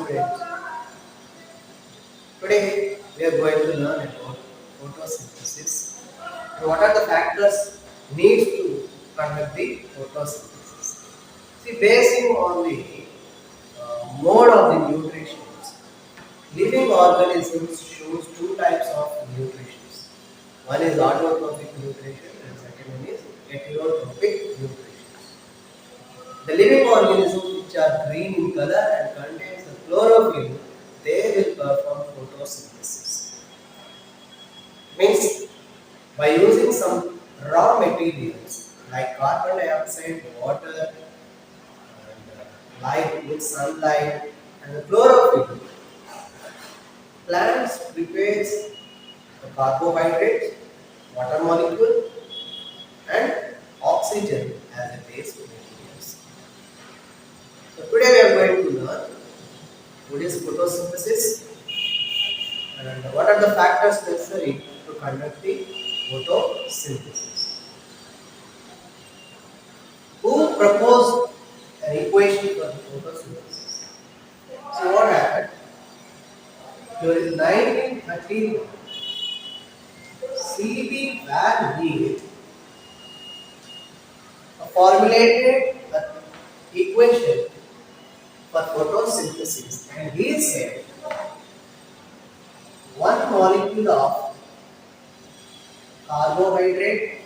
students, today we are going to learn about photosynthesis and what are the factors needs to conduct the photosynthesis. See, basing on the mode of the nutrition, living organisms shows two types of nutrition. One is autotrophic nutrition and second one is heterotrophic nutrition. The living organisms which are green in color and contains the chlorophyll, they will perform photosynthesis. Means by using some raw materials like carbon dioxide, water, and light with sunlight and the chlorophyll, plants prepares the carbohydrates, water molecule and oxygen as a base materials. So today we are going to learn what is photosynthesis and what are the factors necessary to conduct the photosynthesis. Who proposed an equation for the photosynthesis? So what happened? During 1931, C.B. Van Heat formulated an equation for photosynthesis and he said one molecule of carbohydrate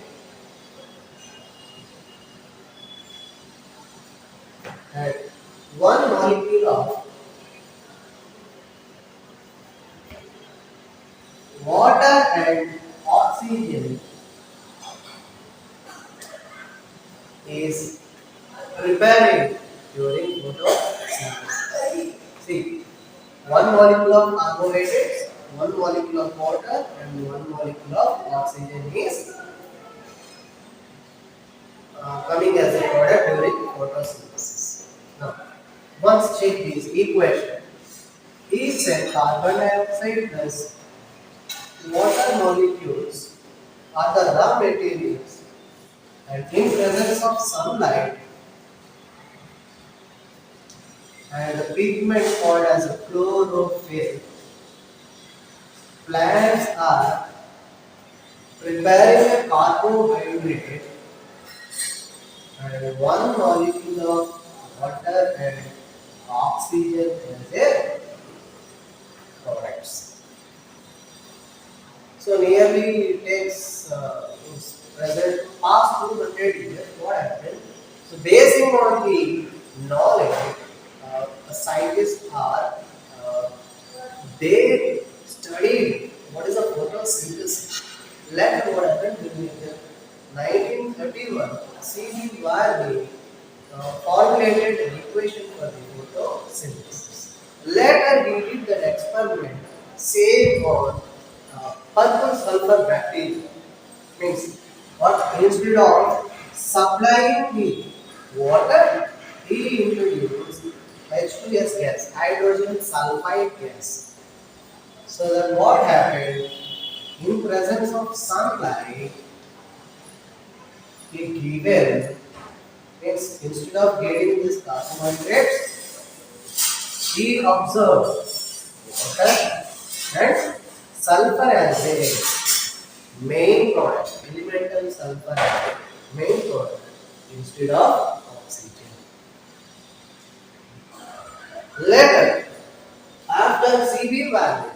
and one molecule of water and oxygen is preparing during photosynthesis. See, one molecule of carbohydrates, one molecule of water, and one molecule of oxygen is coming as a product during photosynthesis. Now, once check this equation, he said carbon dioxide plus water molecules are the raw materials and in presence of sunlight and the pigment called as a chlorophyll, plants are preparing a carbohydrate and one molecule of water and oxygen as a products. So nearly it takes present past 200 years. What happened? So basing on the knowledge, scientists are they studied what is a photosynthesis. Later, what happened during the 1931, C.B. Varney formulated an equation for the photosynthesis. Later, he did that experiment, same on purple sulfur bacteria. Means what? Instead of supplying the water, he introduced H2S gas, hydrogen sulfide gas. So then what happened? In presence of sunlight, he given means instead of getting this carbohydrates, he observed water and sulfur as a main product, elemental sulfur as a main product instead of oxygen. Later, after C.B. Varney,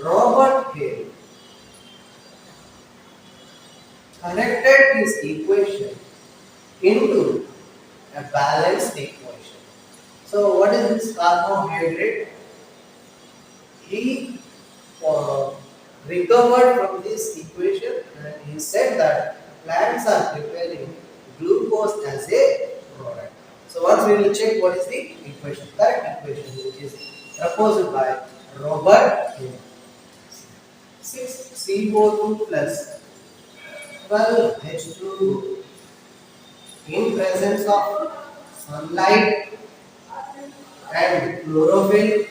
Robert Hale connected his equation into a balanced equation. So, what is this carbohydrate? He recovered from this equation and he said that plants are preparing glucose as a product. So, once we will check what is the equation, correct equation which is proposed by Robert Hale. 6CO2 plus 12H2 in presence of sunlight and chlorophyll,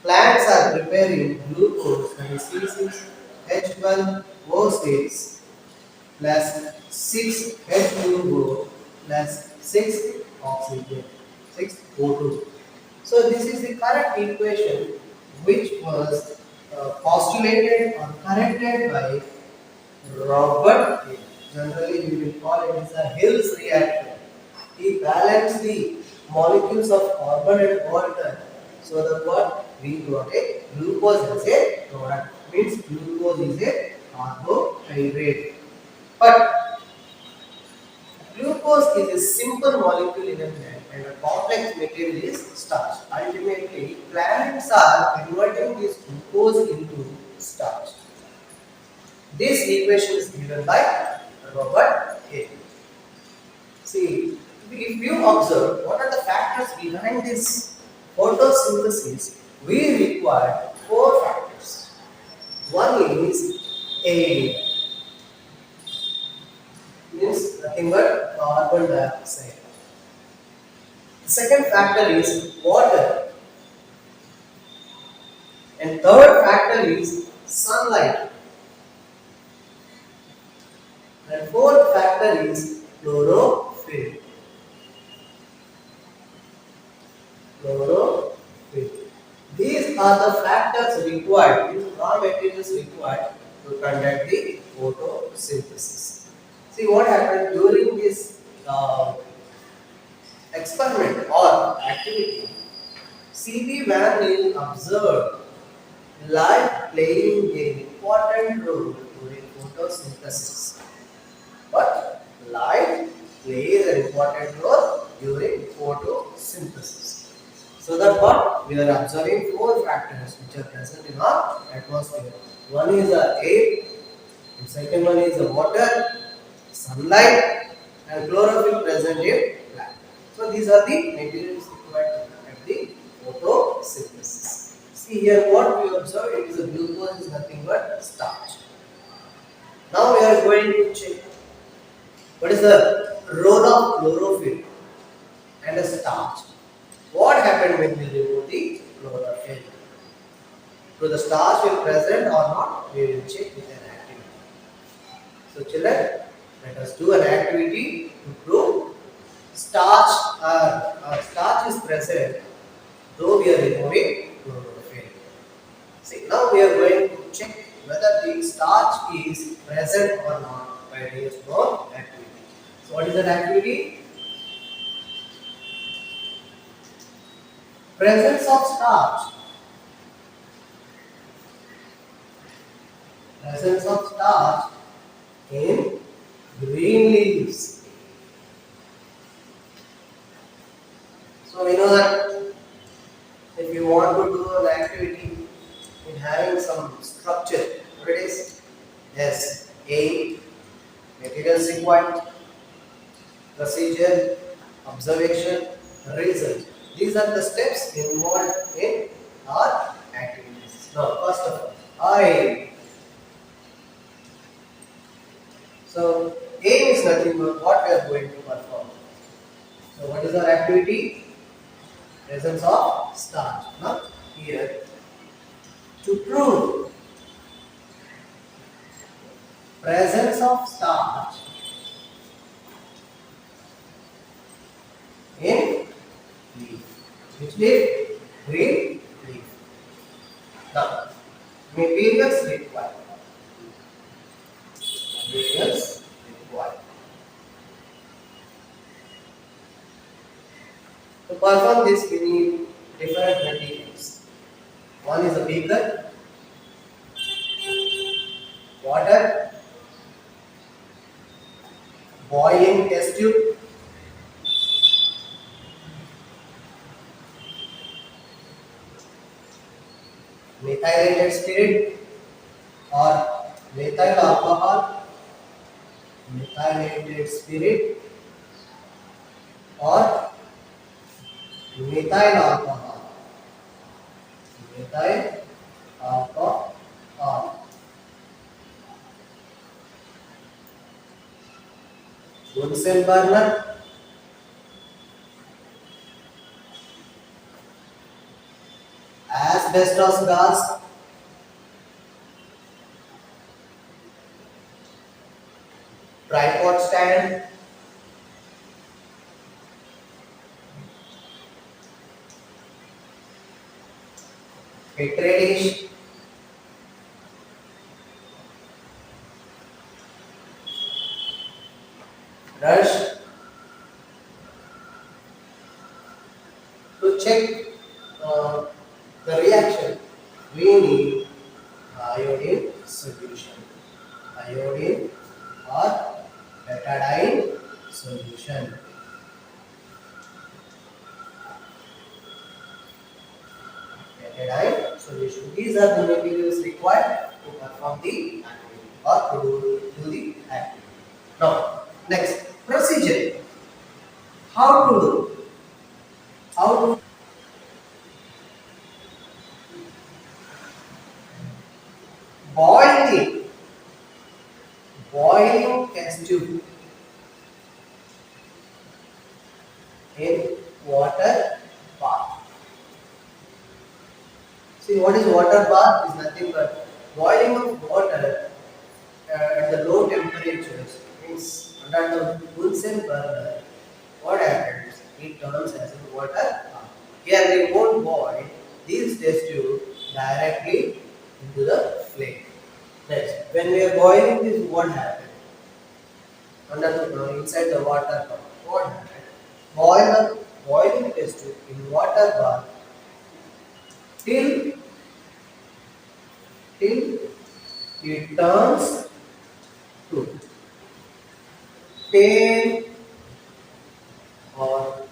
plants are preparing glucose and C6H12O6 plus 6H2O plus 6 oxygen. O2. So this is the correct equation which was postulated or corrected by Robert Hill. Generally, we will call it as a Hill's reaction. He balanced the molecules of carbon and water so that what we got a glucose as a product. Means glucose is a carbohydrate. But glucose is a simple molecule in a plant and a complex material is starch. Ultimately, plants are converting this glucose into starch. This equation is given by Robert Hill. See, if you observe what are the factors behind this photosynthesis, we require four factors. One is air, means nothing but carbon dioxide. The second factor is water, and third factor is sunlight, and fourth factor is chlorophyll. Chlorophyll. These are the factors required, these raw materials required to conduct the photosynthesis. See what happened during this experiment or activity. C.B. Van Til observed light playing an important role during photosynthesis. But light plays an important role during photosynthesis. So that what we are observing four factors which are present in our atmosphere. One is the air, the second one is the water, sunlight, and chlorophyll present in plant. So these are the materials required at the photosynthesis. See here what we observe, it is a glucose is nothing but starch. Now we are going to check what is the role of chlorophyll and a starch. What happened when we remove the chlorophyll? So the starch will present or not, we will check with an activity. So children, let us do an activity to prove starch is present though we are removing chlorophyll. See, now we are going to check whether the starch is present or not by doing a small activity. So what is that activity? Presence of starch. Presence of starch in green leaves. So we know that if you want to do an activity in having some structure, what it is? Yes, aim, materials required, procedure, observation, result. These are the steps involved in our activities. Now, first of all, aim. So, aim is nothing but what we are going to perform. So, what is our activity? Presence of starch. Now, here, to prove presence of starch in leaf. Which leaf? Green leaf. Now, materials required. Materials required. To perform this, we need different materials. One is a beaker, water, boiling test tube, methylated spirit or methyl alcohol, methylated spirit or methyl alcohol, methyl alcohol, Bunsen burner, asbestos gas, tripod stand, petri dish, brush. To check uh, the reaction, we need iodine solution. Iodine or betadine solution. Betadine solution. These are the materials required to perform the activity or to do the activity. Now, next procedure. How to do? How to boil the boiling test tube in water bath. See, what is water bath? Is nothing but boiling of water at the low temperatures. Means under the Bunsen burner, what happens? It turns as a water bath. Here we won't boil these test tube directly into the flame. Next, when we are boiling this, what happens? Under the inside the water bath, what happens? Boiling test tube in water bath till till it turns to pale or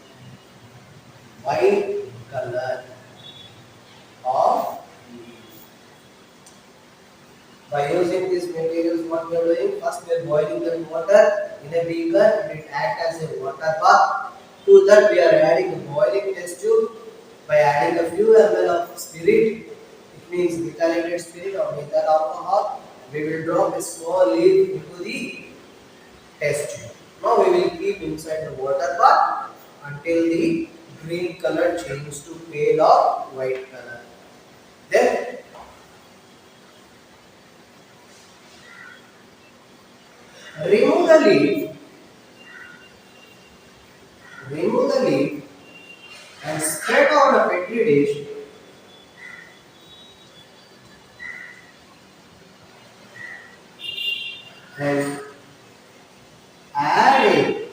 white color of leaf. By using these materials, what we are doing? First, we are boiling the water in a beaker and it acts as a water bath. To that, we are adding a boiling test tube. By adding a few ml of spirit, it means methylated spirit or methyl alcohol, we will drop a small leaf into the test tube. Now we will keep inside the water bath until the green color changes to pale or white color. Then remove the leaf, remove the leaf and spread on a petri dish and add a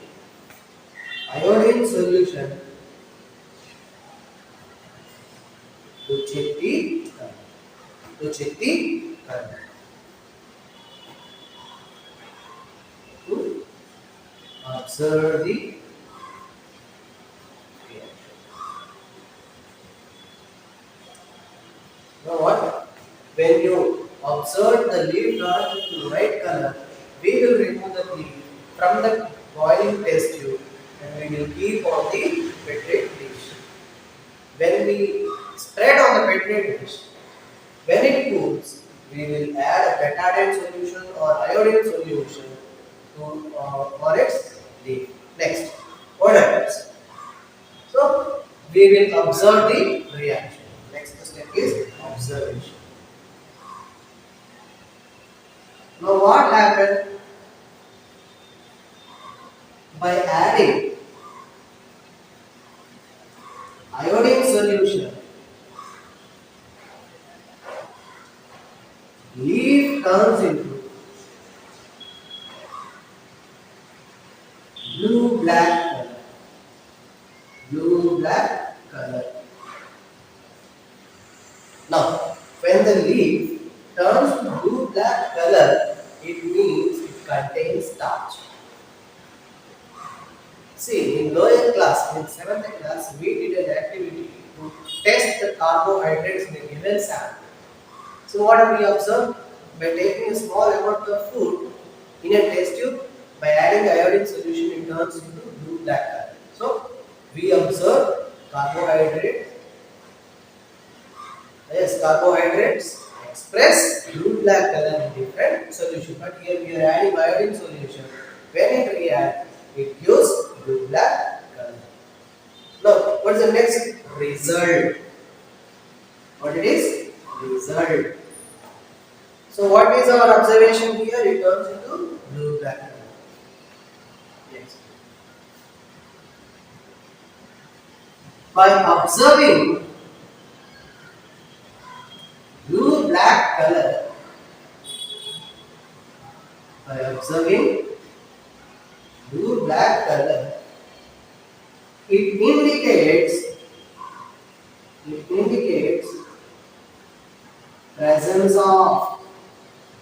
iodine solution to check the color. To check the color. To observe the reaction. Now what? When you observe the leaf turns into white color, we will remove the leaf from the boiling test tube and we will keep on the petri dish. When we spread on the petri dish, when it cools, we will add a betadine solution or iodine solution to for its leaf. Next, what happens? So we will observe the reaction. Next step is observation. Now what happened by adding iodine solution? Leaf turns into blue black color. Blue black color. Now, when the leaf turns to blue black color, it means it contains starch. See, in lower class, in 7th class, we did an activity to test the carbohydrates in a given sample. So what have we observed? By taking a small amount of food in a test tube, by adding iodine solution, it turns into blue black color. So we observe carbohydrate. Yes, carbohydrates express blue black color in different solution. But here we are adding iodine solution. When it reacts, it gives blue black color. Now, what is the next result? What it is? Result. So what is our observation here? It turns into blue black color. Yes. By observing observing blue black color, it indicates presence of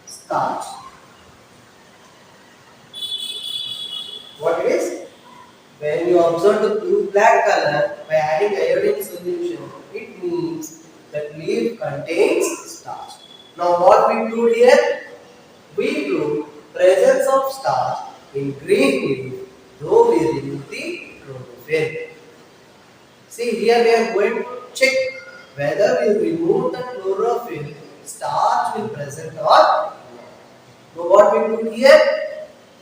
starch. What it is? When you observe the blue black color by adding iodine solution, it means that leaf contains starch. Now what we proved here? We proved presence of starch in green leaf, though we remove the chlorophyll. See, here we are going to check whether we remove the chlorophyll, starch will present or not. So what we do here?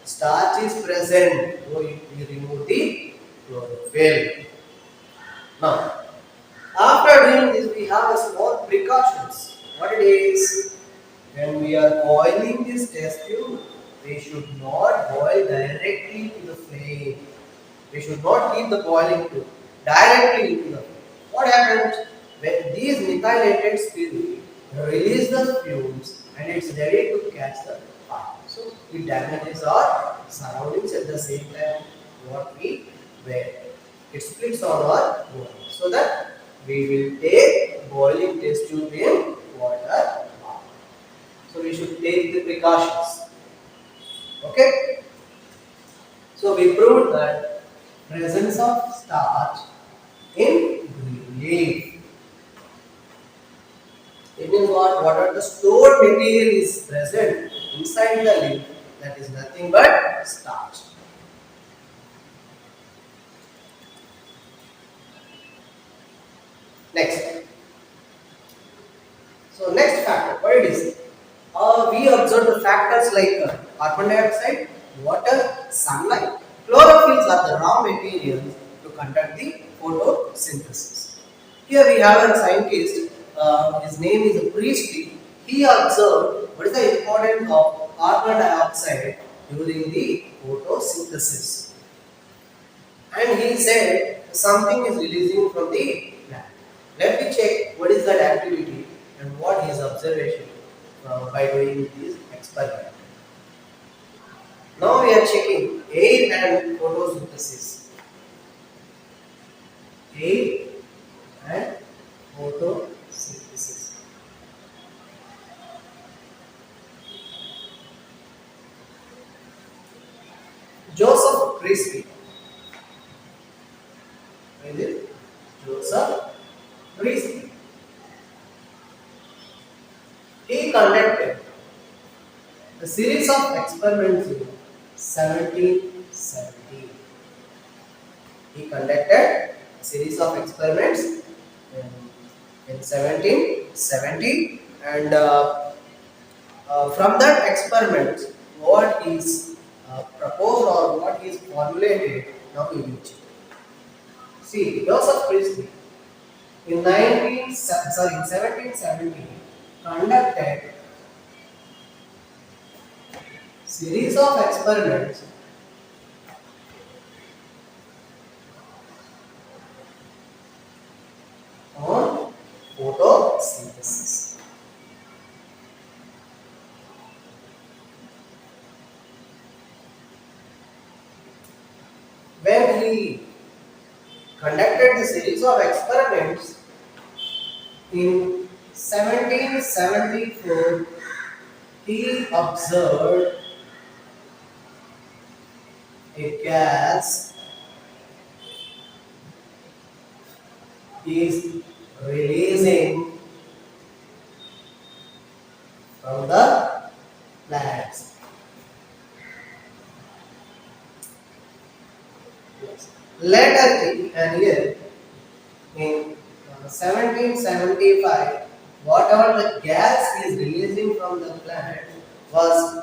Starch is present, so we remove the chlorophyll. Now, after doing this, we have a small precautions. What it is? When we are boiling this test tube, we should not boil directly to the flame. We should not keep the boiling tube directly into the flame. What happens when these methylated spirit release the fumes and it's ready to catch the fire? So it damages our surroundings at the same time what we wear. It splits on our body. So that we will take boiling test tube in water. So we should take the precautions. Okay? So we proved that presence of starch in green leaf. It means what? What are the stored material is present inside the leaf, that is nothing but starch. Next. So next factor, what it is? We observe the factors like carbon dioxide, water, sunlight. Chlorophylls are the raw materials to conduct the photosynthesis. Here we have a scientist, his name is Priestley. He observed what is the importance of carbon dioxide during the photosynthesis. And he said something is releasing from the plant. Let me check what is that activity and what his observation by doing this experiment. Now we are checking air and photosynthesis. Air and photosynthesis. Joseph Priestley. What is it? Joseph Priestley. He conducted a series of experiments in 1770. He conducted a series of experiments in 1770, and from that experiment, what is proposed or what is formulated, now we will check. See, Joseph Priestley in 1770 conducted series of experiments on photosynthesis. When he conducted the series of experiments in 1774, he observed a gas is releasing from the plants. Later and here in 1775, whatever the gas is releasing from the plant was,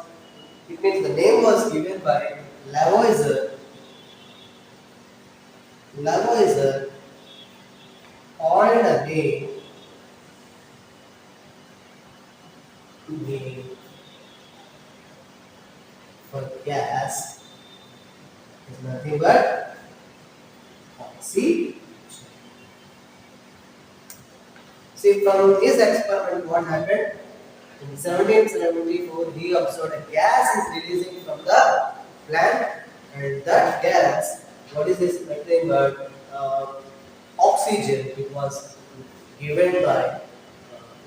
it means the name was given by Lavoisier. Lavoisier coined a name for gas is nothing but oxygen. See, from this experiment what happened? In 1774, he observed a gas is releasing from the plant, and that gas, what is this nothing but oxygen. It was given by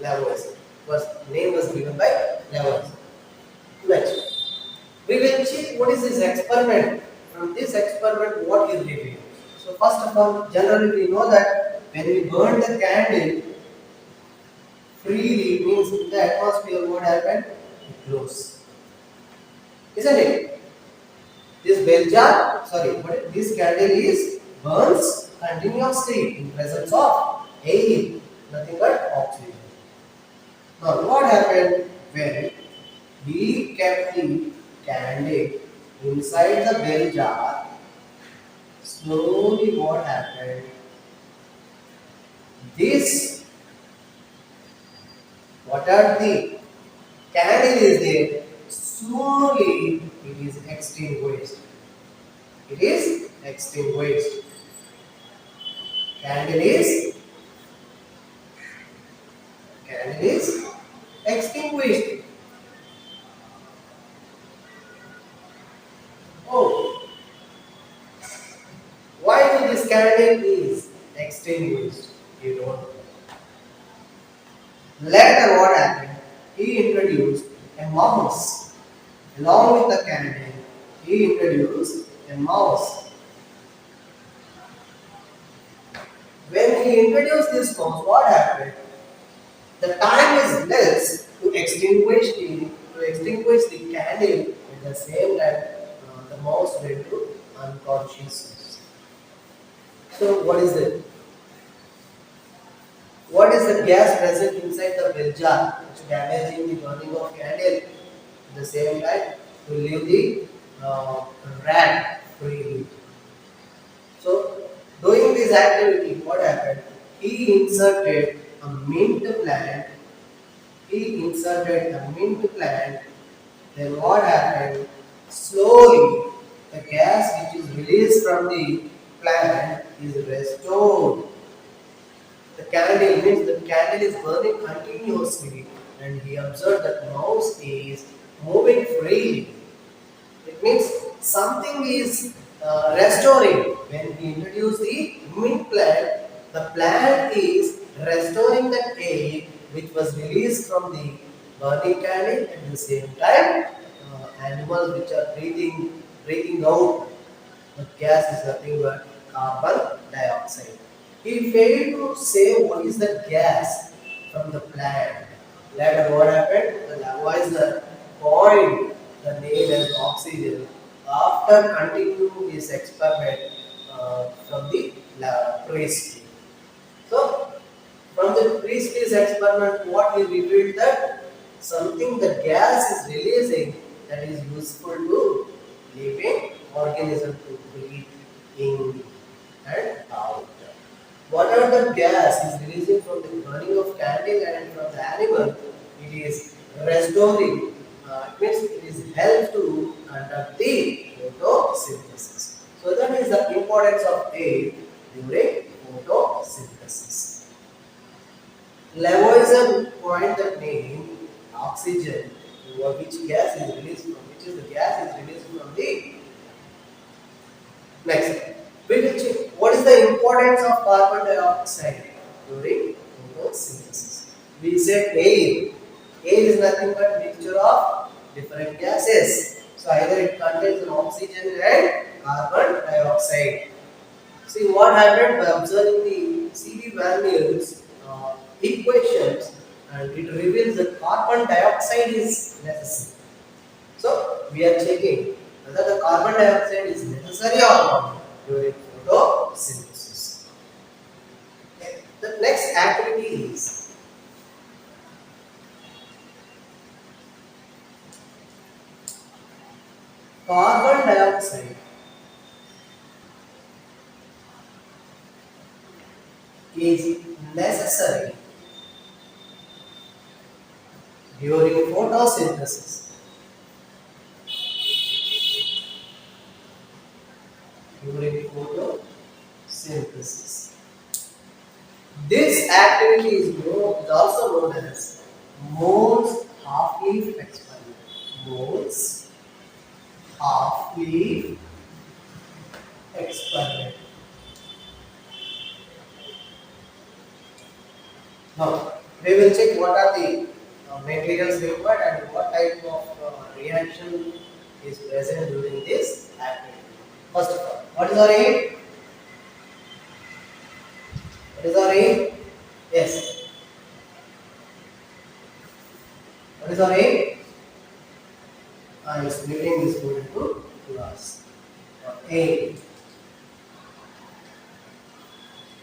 Lavoisier. Was name was given by Lavoisier. Next, we will check what is this experiment. From this experiment, what is revealed. So first of all, generally we know that when we burn the candle freely, means in the atmosphere, what happened? It glows, isn't it? This bell jar, sorry, what this candle is burns continuously in presence of air, nothing but oxygen. Now, what happened when we kept the candle inside the bell jar? Slowly, what happened? This, what are the candle is there? Slowly, it is extinguished. It is extinguished. Candle is candle is extinguished. Oh, why this candle is extinguished? You don't know. Later, what happened? He introduced a mouse. Along with the candle, he introduced a mouse. When he introduced this mouse, what happened? The time is less to extinguish the candle. At the same time, the mouse went to unconsciousness. So, what is it? What is the gas present inside the bell jar which damaging the burning of candle? At the same time, to leave the rat freely. So, doing this activity, what happened? He inserted a mint plant. He inserted a mint plant. Then what happened? Slowly, the gas which is released from the plant is restored. The candle means the candle is burning continuously, and he observed that mouse is moving freely. It means something is restoring. When we introduce the mint plant, the plant is restoring the air which was released from the burning candle. At the same time, animals which are breathing out the gas is nothing but carbon dioxide. He failed to say what is the gas from the plant. Later, what happened? The Lavoisier coined the name as oxygen after continuing this experiment from the priest. So, from the priest's experiment, what he revealed that something the gas is releasing that is useful to living organism to breathe in and out. Whatever the gas is releasing from the burning of candle and from the animal, it is restoring. It means it is help to conduct the photosynthesis. So that is the importance of air during photosynthesis. Lavoisier coined the name oxygen, which gas is released from, which is the gas is released from the next. We will check what is the importance of carbon dioxide during photosynthesis. We said air. Air is nothing but mixture of different gases. So either it contains an oxygen and carbon dioxide. See what happened by observing the C.V. Vander's equations, and it reveals that carbon dioxide is necessary. So we are checking whether the carbon dioxide is necessary or not during photosynthesis. Okay. The next activity is carbon dioxide is necessary during photosynthesis. During photosynthesis. This activity is also known as Mohs half-leaf experiment. Moles half-leaf experiment. Now, we will check what are the materials required and what type of reaction is present during this activity. First of all, what is our aim? What is our aim? Yes. What is our aim? I am splitting this code into class. Aim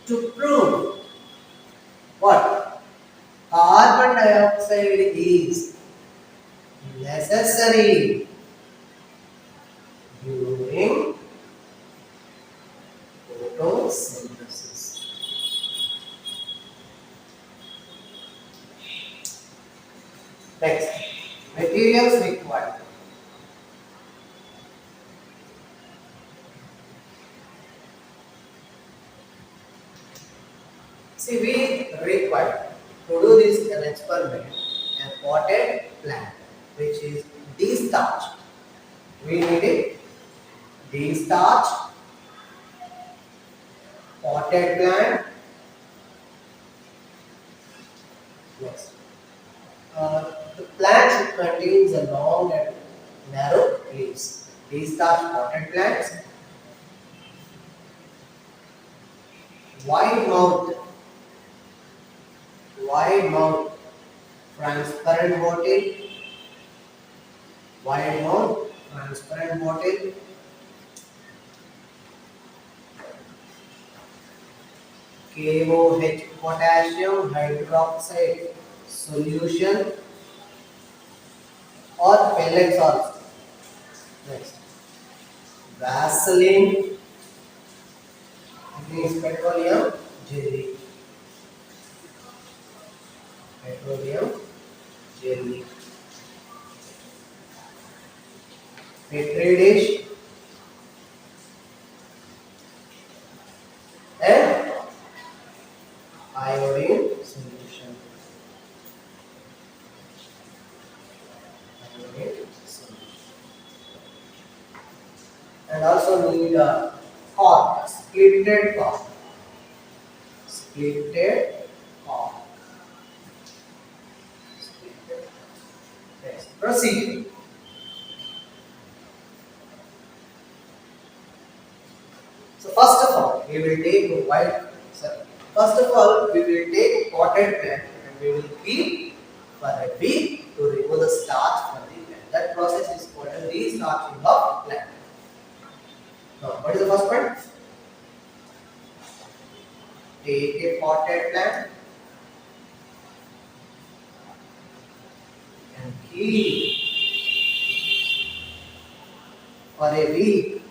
to prove what carbon dioxide is necessary during photosynthesis. Next, materials required. See, we require to do this an experiment a potted plant which is de-starched. We need a de-starched potted plant. Next, the plant contains a long and narrow leaves. De-starched potted plants, wide mouth, transparent bottle, wide mouth, transparent bottle, KOH potassium hydroxide solution or pellets also. Next, Vaseline, this is petroleum jelly. Petroleum jelly. Petri dish and iodine solution. Iodine solution. And also need a cork, splitted cork. Splitted cork. Splitted. Next, proceed. So first of all, we will take white. First of all, we will take potted plant and we will keep for a week to remove the starch from the plant. That process is called as de-starching of plant. Now, what is the first point? Take a potted plant and keep for a week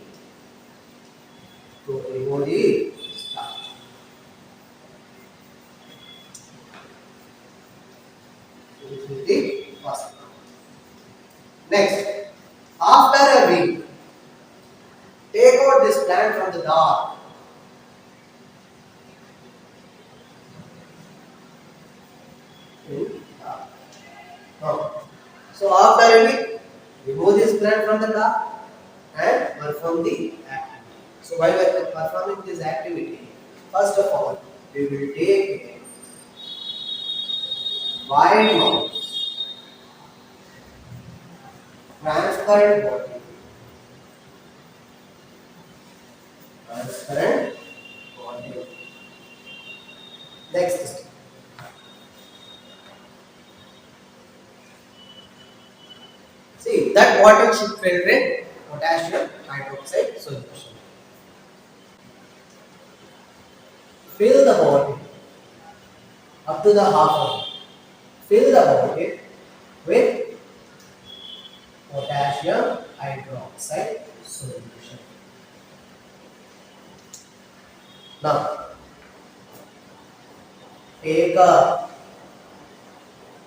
to remove the starch. So this is the first point. Next, after a week, take out this plant from the dark. Now, so after a week, remove this plant from the dark and perform the activity. So while we are performing this activity, first of all, we will take a wide mouth, transparent body, transparent body. Next step. See, that water should filtrate potassium hydroxide solution. Fill the bottle up to the half hour. Fill the bottle with potassium hydroxide solution. Now, take a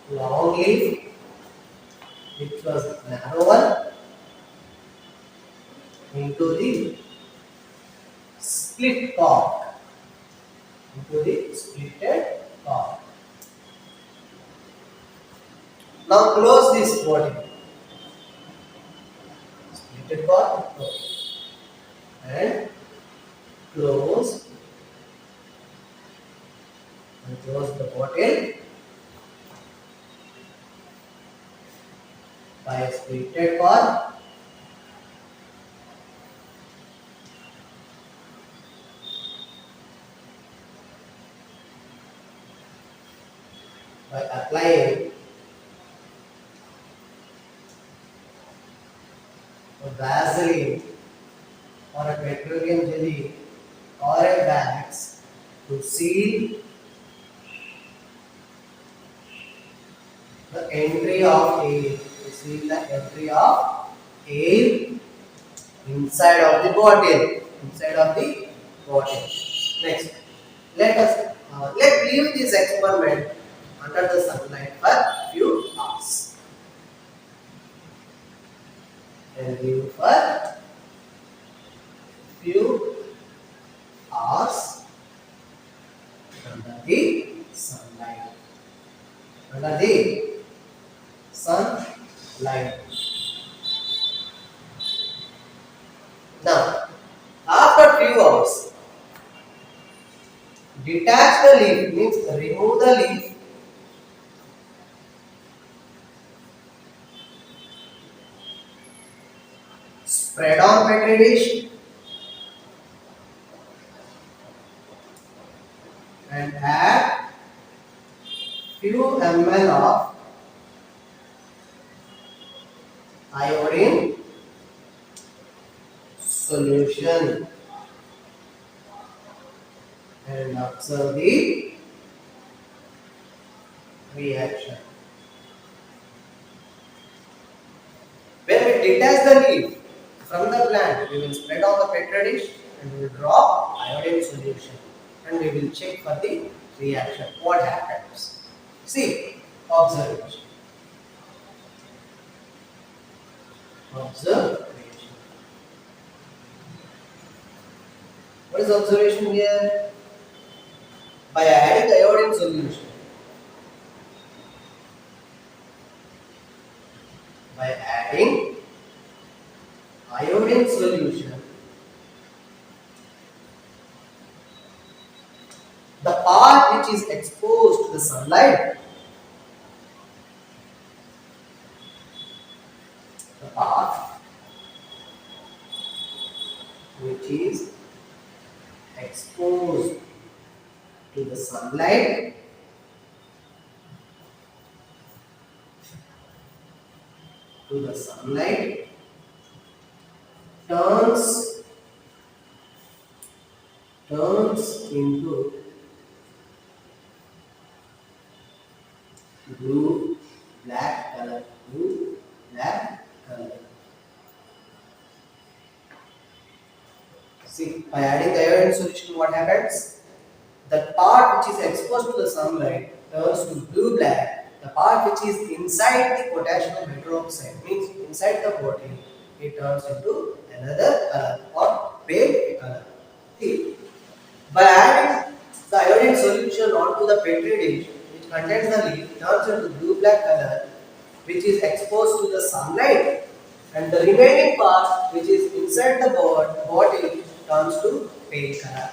long leaf which was narrow one into the split cork, into the splitted cork. Now close this body. Split it for and close and close the bottle by splitted for by applying a Vaseline or a petroleum jelly or a wax to seal the entry of air, to seal the entry of air inside of the bottle, inside of the bottle. Next, let leave this experiment under the sunlight for few hours. And leave for few hours under the sunlight. Under the sunlight. Now, after few hours, detach the leaf, means remove the leaf, spread on petri dish and add few ml of iodine solution and observe the reaction. When we detach the leaf from the plant, we will spread on the petri dish and we will drop iodine solution and we will check for the reaction. What happens? See, observation. Observation. What is observation here? By adding iodine solution, by adding iodine solution, the part which is exposed to the sunlight, the part which is exposed to the sunlight turns into blue black color. See, by adding the iodine solution, what happens? The part which is exposed to the sunlight turns to blue black. The part which is inside the potassium hydroxide, means inside the bottle, it turns into another color or pale color. See, by adding the iodine solution onto the petri dish, which contains the leaf, turns into blue black color, which is exposed to the sunlight, and the remaining part, which is inside the bottle, turns to pale color.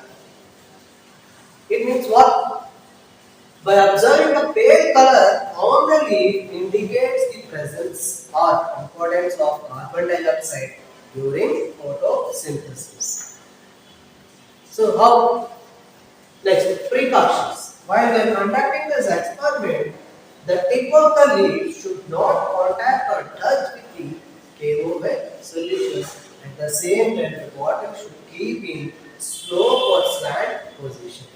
It means what? By observing the pale color on the leaf indicates the presence or importance of carbon dioxide during photosynthesis. So how? Next, precautions. While we are conducting this experiment, the tip of the leaf should not contact or touch with the KOH solution. At the same time, the bottle should keep in slope or slant position.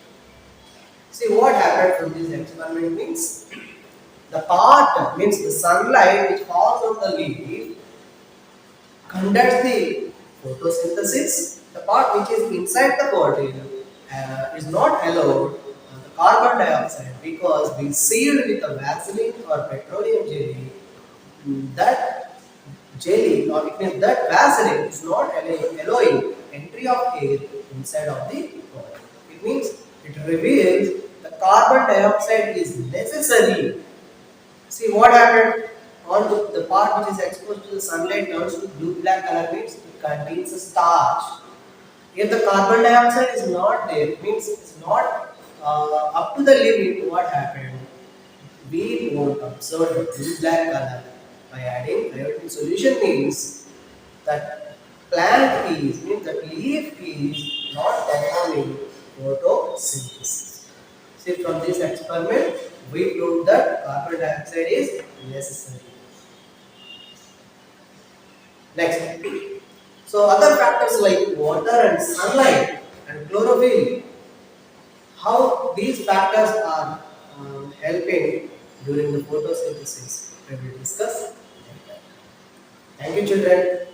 See, what happened from this experiment means the part, means the sunlight which falls on the leaf conducts the photosynthesis. The part which is inside the bottle is not allowed the carbon dioxide, because we sealed with a Vaseline or petroleum jelly. That jelly, or it means that Vaseline is not allowing entry of air inside of the bottle. It means it reveals the carbon dioxide is necessary. See what happened? On the part which is exposed to the sunlight turns to blue black color means it contains a starch. If the carbon dioxide is not there, it means it's not up to the limit. What happened? We won't observe the blue black color by adding iodine solution means that plant is means that leaf is not performing photosynthesis. See, from this experiment we proved that carbon dioxide is necessary. Next, so other factors like water and sunlight and chlorophyll, how these factors are helping during the photosynthesis, we will discuss. Thank you, children.